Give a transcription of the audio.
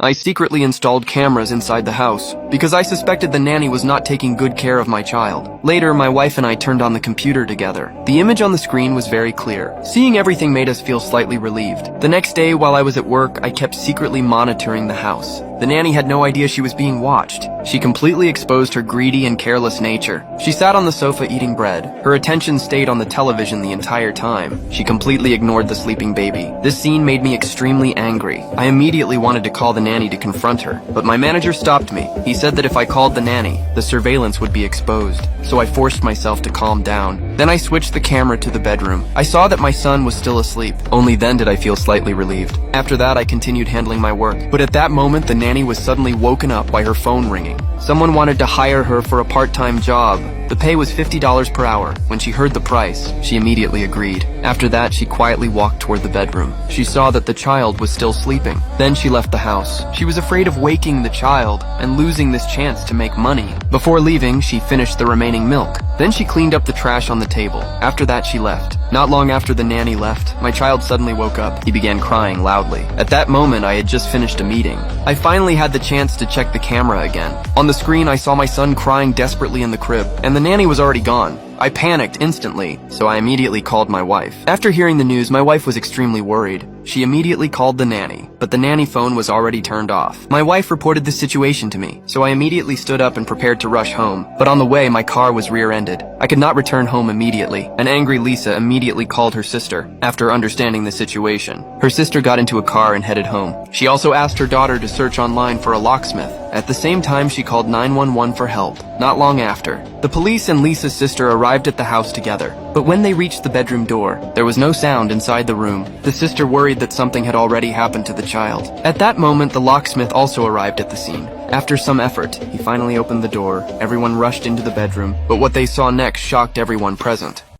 I secretly installed cameras inside the house because I suspected the nanny was not taking good care of my child. Later, my wife and I turned on the computer together. The image on the screen was very clear. Seeing everything made us feel slightly relieved. The next day, while I was at work, I kept secretly monitoring the house. The nanny had no idea she was being watched. She completely exposed her greedy and careless nature. She sat on the sofa eating bread. Her attention stayed on the television the entire time. She completely ignored the sleeping baby. This scene made me extremely angry. I immediately wanted to call the nanny to confront her, but my manager stopped me. He said that if I called the nanny, the surveillance would be exposed. So I forced myself to calm down. Then I switched the camera to the bedroom. I saw that my son was still asleep. Only then did I feel slightly relieved. After that, I continued handling my work. But at that moment, the nanny was suddenly woken up by her phone ringing. Someone wanted to hire her for a part-time job. The pay was $50 per hour. When she heard the price, she immediately agreed. After that, she quietly walked toward the bedroom. She saw that the child was still sleeping. Then she left the house. She was afraid of waking the child and losing this chance to make money. Before leaving, she finished the remaining milk. Then she cleaned up the trash on the table. After that, she left. Not long after the nanny left, my child suddenly woke up. He began crying loudly. At that moment, I had just finished a meeting. I finally had the chance to check the camera again. On the screen, I saw my son crying desperately in the crib, and the nanny was already gone. I panicked instantly, so I immediately called my wife. After hearing the news, my wife was extremely worried. She immediately called the nanny, but the nanny phone was already turned off. My wife reported this situation to me, so I immediately stood up and prepared to rush home. But on the way, my car was rear-ended. I could not return home immediately. An angry Lisa immediately called her sister, after understanding the situation. Her sister got into a car and headed home. She also asked her daughter to search online for a locksmith. At the same time, she called 911 for help. Not long after, the police and Lisa's sister arrived at the house together. But when they reached the bedroom door, there was no sound inside the room. The sister worried that something had already happened to the child. At that moment, the locksmith also arrived at the scene. After some effort, he finally opened the door. Everyone rushed into the bedroom, but what they saw next shocked everyone present.